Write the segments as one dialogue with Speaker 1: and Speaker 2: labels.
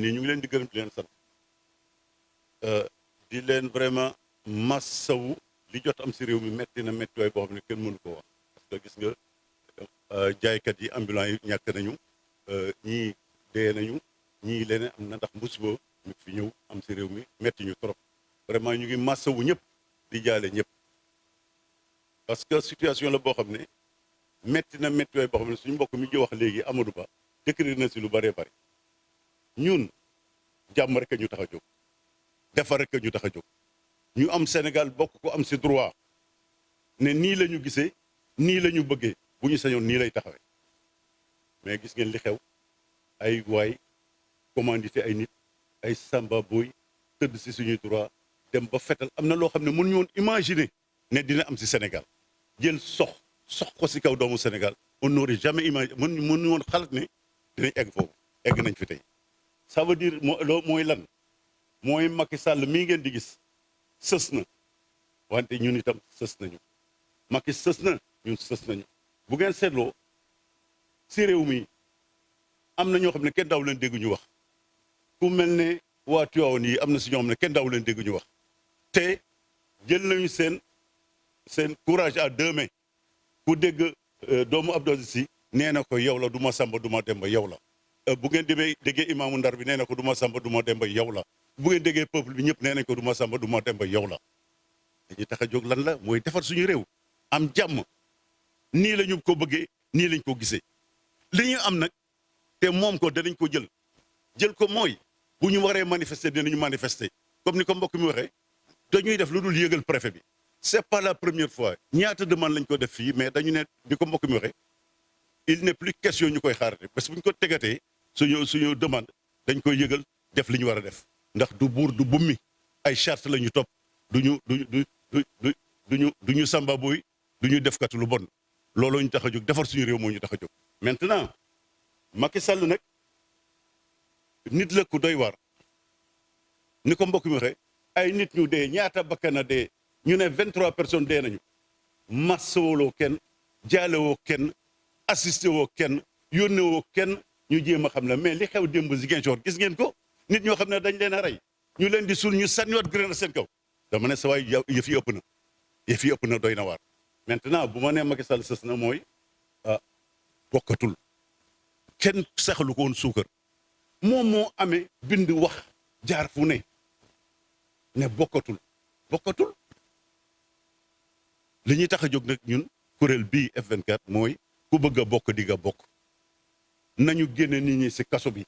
Speaker 1: nii ñu ngi leen di gërëm di leen sant di leen vraiment massawu li jot am si réew mi metti na métti waay boo xam ne kenn mënu ko wax parce que gis nga jaaykat yi ambulant yi ñàkk nañu ñii dee nañu ñii leneen am na ndax musiba ñu fi ñëw am si réew mi metti ñu trop vraiment ñu ngi massawu ñëpp di jaale ñëpp parce que situation la boo xam ne metti na métti waay boo xam ne suñu mbokk mi ji wax léegi Amadou Ba décrire na si lu bëree bëri ñun jàmm rek ñu tax a jóg defar rek ñu tax a jóg ñu am Sénégal bokk ko am si droit ne nii la ñu gisee nii la ñu bëggee bu ñu sañoon nii lay taxawee mais gis ngeen li xew ay waay commandité ay nit ay samba boy tëdd si suñuy droit dem ba fetal am na loo xam ne mënuñu woon imaginer ne dina am si Sénégal jël sox ko si kaw doomu Sénégal on n'aurait jamais imaginé mënuñu woon xalaat ne dinañ egg foofu egg nañ fi tey ça veut dire loo mooy lan mooy Macky Sall mii ngeen di gis sës na wante ñun itam sës nañu Macky sës na ñun sës nañu bu ngeen seetloo si réew mi am na ñoo xam ne kenn daaw leen dégg ñu wax ku mel ne waa Tivaouane yi am na si ñoo xam ne kenn daaw leen dégg ñu wax te jël nañu seen courage à deux mains ku dégg doomu Abdou Aziz Sy nee na ko yow la du ma Samba du ma Demba yow la bu ngeen demee déggee imaamu Ndar bi nee na ko du ma Samba du ma Demba yow la bu ngeen déggee peuple bi ñëpp nee nañ ko du ma Samba du ma Demba yow la dañuy tax a jóg lan la mooy defar suñu réew am jàmm nii la ñu ko bëggee nii lañ ko gisee li ñu am nag te moom ko danañ ko jël ko mooy bu ñu waree manifester dinañu manifester comme ni ko mbokk mi waxee dañuy def lu dul yëgal préfet bi c'est pas la première fois ñaata demande lañ ko def fii mais dañu ne ni ko mbokk mi waxee il n'est plus question ñu koy xaarate parce que bu ñu ko tegatee suñu demande dañ koy yëgal def li ñu war a def ndax du buur du bummi ay charte la ñu topp duñu samba boy duñu defkat lu bon looloo ñu tax a jóg defar suñu réew moo ñu tax a jóg. maintenant Macky Sall nag nit la ku doy waar ni ko mbokk mi waxee ay nit ñu dee ñaata bakkan a dee ñu ne 23 personnes dee nañu massawoo kenn jaalewoo kenn assisté woo kenn yónnee woo kenn ñu jéem a xam la mais li xew démb Ziguinchor gis ngeen ko nit ñoo xam ne dañ leen a rey ñu leen di suul ñu sànniwaat grenade seen kaw dama ne sa waay yëf yi ëpp na doy na waar. maintenant bu ma nee Macky Sall sës na mooy bokkatul kenn saxalu ko woon suukar moom moo amee bind wax jaar fu ne bokkatul li ñuy tax a jóg nag ñun kuréel bii F24 mooy ku bëgg a bokk di nga bokk nañu génne nit ñi si kaso bi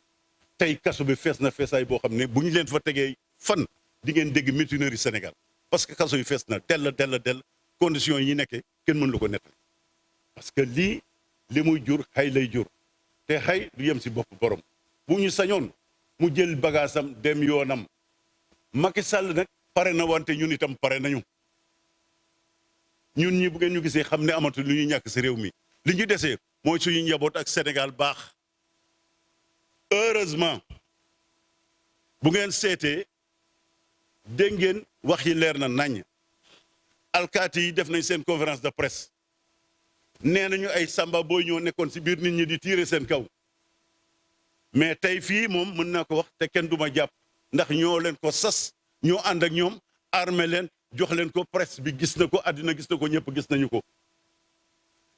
Speaker 1: tey kaso bi fees na feesaay boo xam ne bu ñu leen fa tegee fan di ngeen dégg mutinerie Sénégal parce que kaso yi fees na dell conditions yi nekkee kenn mën lu ko nettali parce que li muy jur xay lay jur te xay du yem si bopp borom bu ñu sañoon mu jël bagaasam dem yoonam Macky Sall nag pare na wante ñun itam pare nañu ñun ñi bu ngeen ñu gisee xam ne amatul lu ñuy ñàkk si réew mi li ñu desee mooy suñu njaboot ak Sénégal baax heureusement bu ngeen seetee dégg ngeen wax yi leer na nañ alkaati yi def nañ seen conférence de presse nee nañu ay samba booy ñoo nekkoon si biir nit ñi di tiire seen kaw mais tey fii moom mën naa ko wax te kenn du ma jàpp ndax ñoo leen ko sas ñoo ànd ak ñoom armé leen jox leen ko presse bi gis na ko àddina gis na ko ñëpp gis nañu ko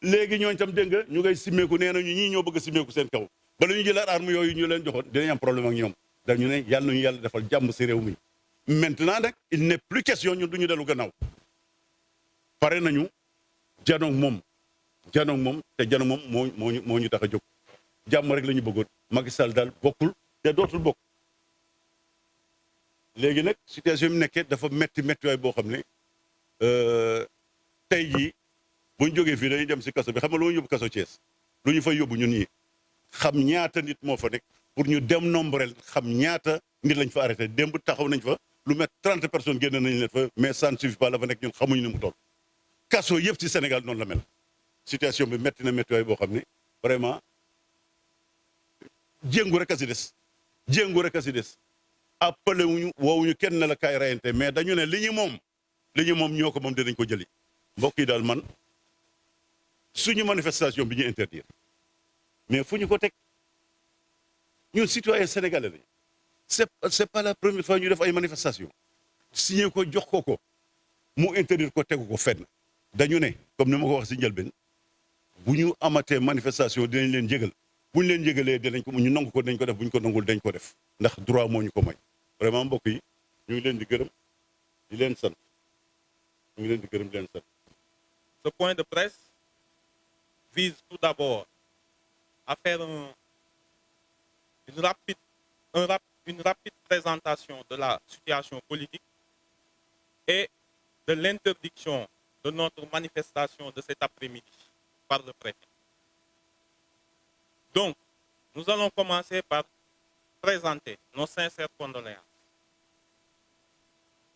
Speaker 1: léegi ñooñu tam dégg nga ñu ngay simmeeku nee nañu ñii ñoo bëgg a simmeeku seen kaw bala ñu jëlaat arme yooyu ñu leen joxoon dinañ am problème ak ñoom dañu ne yàlla nañu yàlla defal jàmm si réew mi maintenant nag il n'est plus question ñun duñu dellu gannaaw pare nañu janoog moom te janoog moom moo ñu tax a jóg jàmm rek la ñu bëggoon Macky Sall daal bokkul te dootul bokk léegi nag situation bi nekkee dafa métti waay boo xam ne tey jii bu ñu jógee fii dañuy dem si kaso bi xam nga lu ñu yóbbu kaso Thiès lu ñu fay yóbbu ñun ñii xam ñaata nit moo fa nekk pour ñu dem nombrel xam ñaata nit lañ fa arrêté démb taxaw nañ fa lu met 30 personnes génn nañ leen fa mais ça ne suffit pas la fa nekk ñun xamuñu ni mu toll kaso yëpp ci Sénégal noonu la mel situation bi métti waay boo xam ne vraiment jéngu rek a si des appelé wuñu woowuñu kenn na la kaay rayante mais dañu ne li ñu moom ñoo ko moom dinañ ko jëli mbokk yi daal man suñu manifestation bi ñu interdire mais fu ñu ko teg ñun citoyen sénégalais lañu c'est pas la première fois ñu def ay manifestation signé ko jox ko mu interdire ko tegu ko fenn dañu ne comme ni ma ko wax si njëlbeen bu ñu amatee manifestation dinañ leen jégal bu ñu leen jégalee dinañ ko ñu nangu ko dañ ko def bu ñu ko nangul dañ ko def ndax droit moo ñu ko may vraiment mbokk yi ñu ngi leen di gërëm di leen sant ñu ngi leen di gërëm di leen sant.
Speaker 2: Ce point de presse vise tout d'abord à faire une rapide présentation de la situation politique et de l'interdiction de notre manifestation de cet après-midi par le préfet. Donc, nous allons commencer par présenter nos sincères condoléances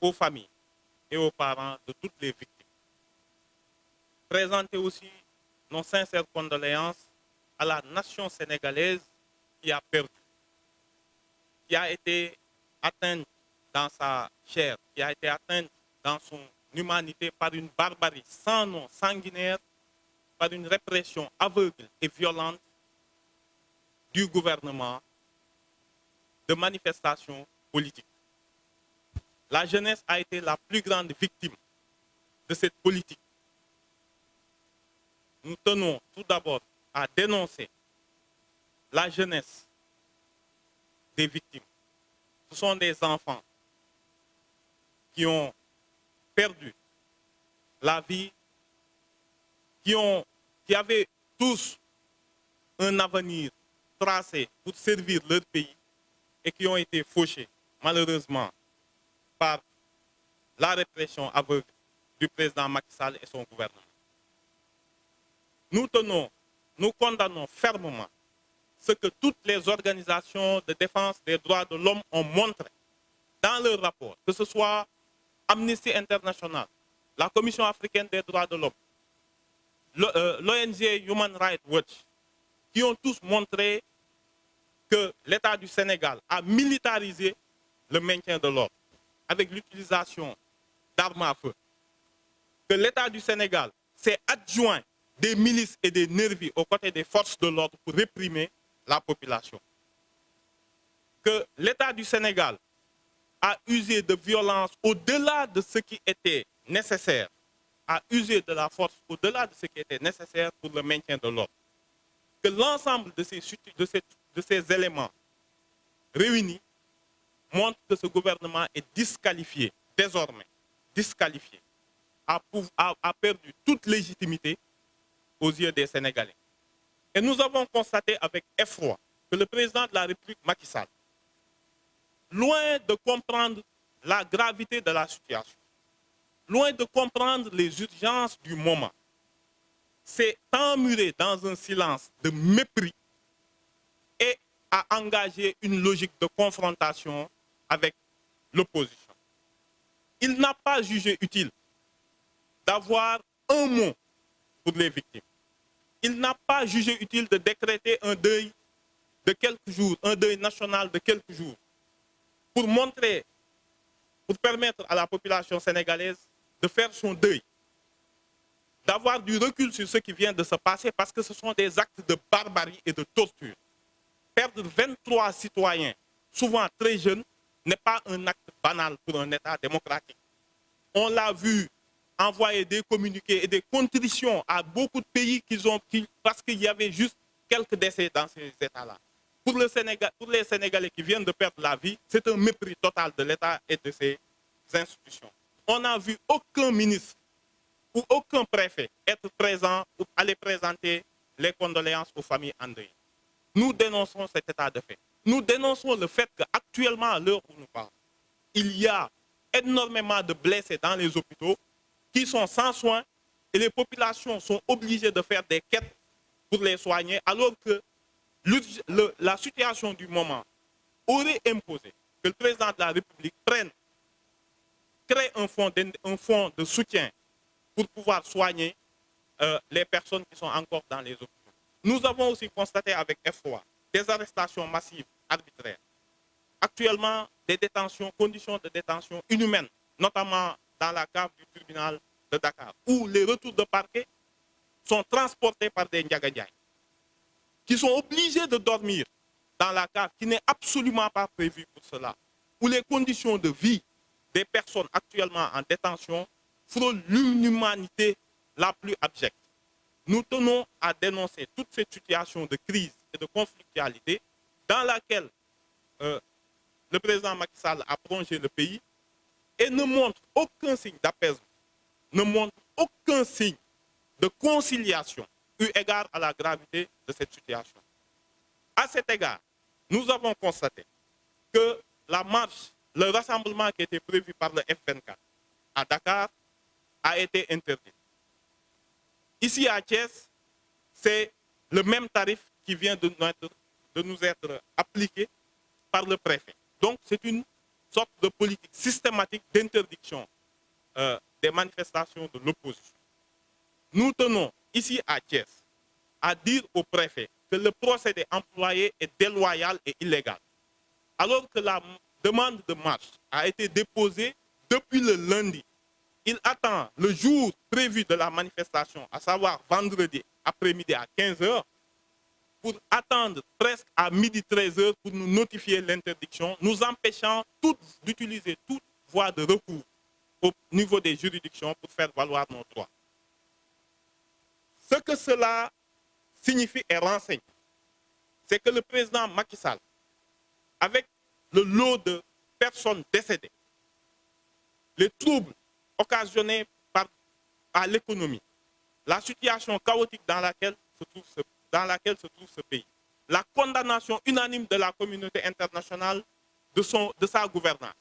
Speaker 2: aux familles et aux parents de toutes les victimes. Présenter aussi nos sincères condoléances à la nation sénégalaise qui a perdu, qui a été atteinte dans sa chair, qui a été atteinte dans son humanité par une barbarie sans nom, sanguinaire, par une répression aveugle et violente du gouvernement de manifestations politiques. La jeunesse a été la plus grande victime de cette politique. Nous tenons tout d'abord à dénoncer la jeunesse des victimes. Ce sont des enfants qui ont perdu la vie, qui avaient tous un avenir tracé pour servir leur pays et qui ont été fauchés, malheureusement, par la répression aveugle du président Macky Sall et son gouvernement. Nous condamnons fermement ce que toutes les organisations de défense des droits de l'homme ont montré dans leur rapport, que ce soit Amnesty International, la Commission africaine des droits de l'homme, l'ONG Human Rights Watch, qui ont tous montré que l'État du Sénégal a militarisé le maintien de l'ordre avec l'utilisation d'armes à feu, que l'État du Sénégal s'est adjoint des milices et des nervis aux côtés des forces de l'ordre pour réprimer la population, que l'État du Sénégal a usé de violence au-delà de ce qui était nécessaire, a usé de la force au-delà de ce qui était nécessaire pour le maintien de l'ordre, que l'ensemble de ces éléments réunis montre que ce gouvernement est disqualifié, désormais disqualifié, a perdu toute légitimité aux yeux des Sénégalais. Et nous avons constaté avec effroi que le président de la République, Macky Sall, loin de comprendre la gravité de la situation, loin de comprendre les urgences du moment, s'est emmuré dans un silence de mépris et a engagé une logique de confrontation avec l'opposition. Il n'a pas jugé utile d'avoir un mot pour les victimes. Il n'a pas jugé utile de décréter un deuil de quelques jours, un deuil national de quelques jours, pour permettre à la population sénégalaise de faire son deuil, d'avoir du recul sur ce qui vient de se passer, parce que ce sont des actes de barbarie et de torture. Perdre 23 citoyens, souvent très jeunes, n'est pas un acte banal pour un État démocratique. On l'a vu envoyer des communiqués et des contritions à beaucoup de pays parce qu'il y avait juste quelques décès dans ces États-là. Pour les Sénégalais qui viennent de perdre la vie, c'est un mépris total de l'État et de ses institutions. On n'a vu aucun ministre ou aucun préfet être présent ou aller présenter les condoléances aux familles endeuillées. Nous dénonçons cet état de fait. Nous dénonçons le fait qu'actuellement, à l'heure où nous parlons, il y a énormément de blessés dans les hôpitaux qui sont sans soins et les populations sont obligées de faire des quêtes pour les soigner, alors que la situation du moment aurait imposé que le président de la République crée un fonds de soutien pour pouvoir soigner les personnes qui sont encore dans les hôpitaux. Nous avons aussi constaté avec effroi des arrestations massives arbitraires. Actuellement, des détentions, conditions de détention inhumaines, notamment dans la cave du tribunal de Dakar, où les retours de parquet sont transportés par des Ndiagadjaï, qui sont obligés de dormir dans la cave qui n'est absolument pas prévu pour cela, où les conditions de vie des personnes actuellement en détention frôlent l'inhumanité la plus abjecte. Nous tenons à dénoncer toute cette situation de crise et de conflictualité dans laquelle le président Macky Sall a plongé le pays et ne montre aucun signe d'apaisement, ne montre aucun signe de conciliation eu égard à la gravité de cette situation. À cet égard, nous avons constaté que la marche, le rassemblement qui était prévu par le F24 à Dakar a été interdit. Ici à Thiès, c'est le même tarif qui vient de nous être appliqué par le préfet. Donc c'est une sorte de politique systématique d'interdiction des manifestations de l'opposition. Nous tenons ici à Thiès à dire au préfet que le procédé employé est déloyal et illégal. Alors que la demande de marche a été déposée depuis le lundi, il attend le jour prévu de la manifestation, à savoir vendredi après-midi à 15 h, pour attendre presque à midi 13 h pour nous notifier l'interdiction, nous empêchant d'utiliser toute voie de recours au niveau des juridictions pour faire valoir nos droits. Ce que cela signifie et renseigne, c'est que le président Macky Sall, avec le lot de personnes décédées, les troubles occasionnés à l'économie, la situation chaotique dans laquelle se trouve ce pays, la condamnation unanime de la communauté internationale de sa gouvernance,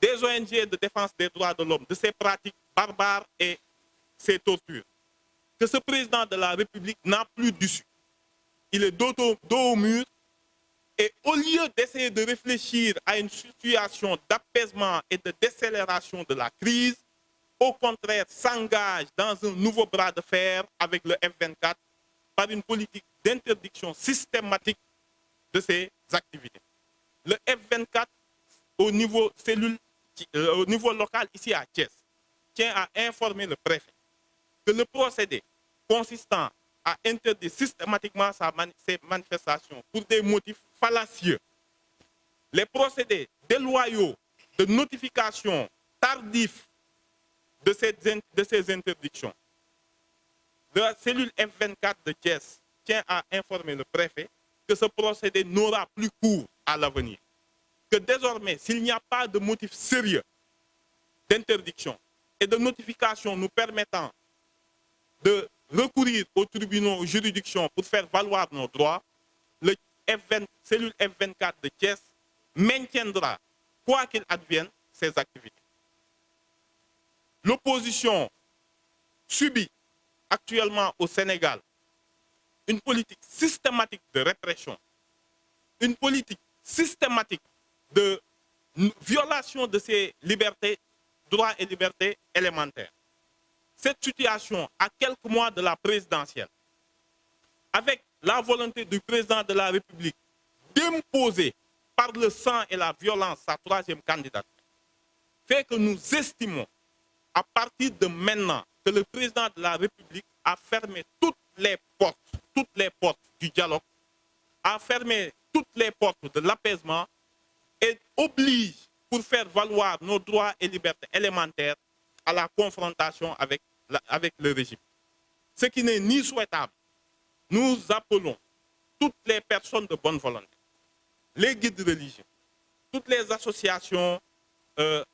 Speaker 2: des ONG de défense des droits de l'homme, de ses pratiques barbares et ses tortures, que ce président de la République n'a plus d'issue. Il est dos au mur et au lieu d'essayer de réfléchir à une situation d'apaisement et de décélération de la crise, au contraire s'engage dans un nouveau bras de fer avec le F24 par une politique d'interdiction systématique de ses activités. Le F24, au niveau local ici à Thiès, tient à informer le préfet que le procédé consistant à interdire systématiquement ces manifestations pour des motifs fallacieux, les procédés déloyaux de notification tardif de ces interdictions, la cellule F24 de Thiès tient à informer le préfet que ce procédé n'aura plus cours à l'avenir. Que désormais, s'il n'y a pas de motif sérieux d'interdiction et de notification nous permettant de recourir aux tribunaux, aux juridictions pour faire valoir nos droits, la cellule F24 de Thiès maintiendra, quoi qu'il advienne, ses activités. L'opposition subit actuellement au Sénégal une politique systématique de répression, une politique systématique de violation de ses libertés, droits et libertés élémentaires. Cette situation, à quelques mois de la présidentielle, avec la volonté du président de la République d'imposer par le sang et la violence sa troisième candidature, fait que nous estimons à partir de maintenant que le président de la République a fermé toutes les portes du dialogue, a fermé toutes les portes de l'apaisement et oblige, pour faire valoir nos droits et libertés élémentaires, à la confrontation avec le régime. Ce qui n'est ni souhaitable. Nous appelons toutes les personnes de bonne volonté, les guides religieux, toutes les associations de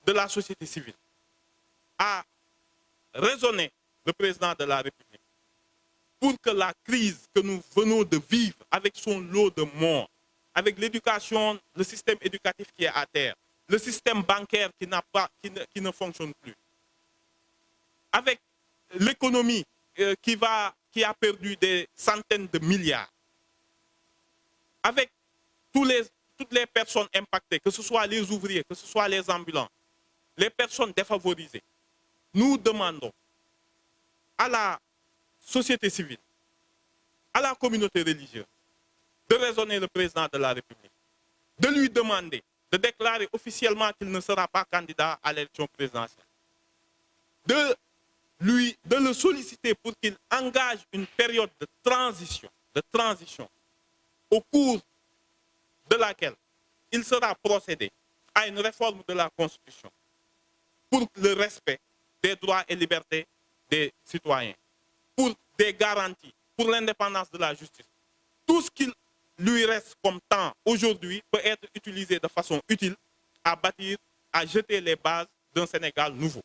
Speaker 2: la société civile, à raisonner le président de la République pour que la crise que nous venons de vivre avec son lot de morts, avec l'éducation, le système éducatif qui est à terre, le système bancaire qui ne fonctionne plus, avec l'économie qui a perdu des centaines de milliards, avec toutes les personnes impactées, que ce soit les ouvriers, que ce soit les ambulants, les personnes défavorisées, nous demandons à la société civile, à la communauté religieuse, de raisonner le président de la République, de lui demander de déclarer officiellement qu'il ne sera pas candidat à l'élection présidentielle, de le solliciter pour qu'il engage une période de transition au cours de laquelle il sera procédé à une réforme de la Constitution pour le respect des droits et libertés des citoyens, pour des garanties, pour l'indépendance de la justice. Tout ce qu'il lui reste comme temps aujourd'hui peut être utilisé de façon utile à bâtir, à jeter les bases d'un Sénégal nouveau.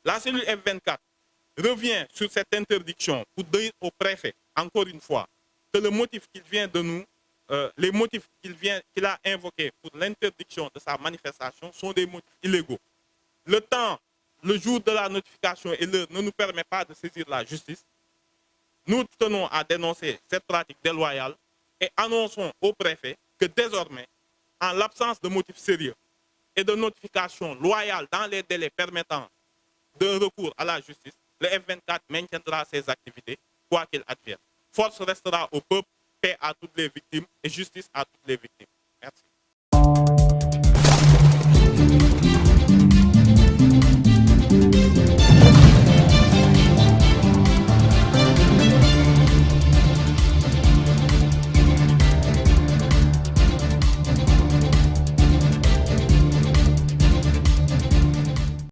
Speaker 2: La cellule F24 revient sur cette interdiction pour dire au préfet, encore une fois, que le motif qu'il vient de nous, les motifs qu'il a invoqués pour l'interdiction de sa manifestation sont des motifs illégaux. Le temps, le jour de la notification et l'heure ne nous permet pas de saisir la justice. Nous tenons à dénoncer cette pratique déloyale et annonçons au préfet que désormais, en l'absence de motifs sérieux et de notification loyale dans les délais permettant de recours à la justice, le F24 maintiendra ses activités, quoi qu'il advienne. Force restera au peuple, paix à toutes les victimes et justice à toutes les victimes.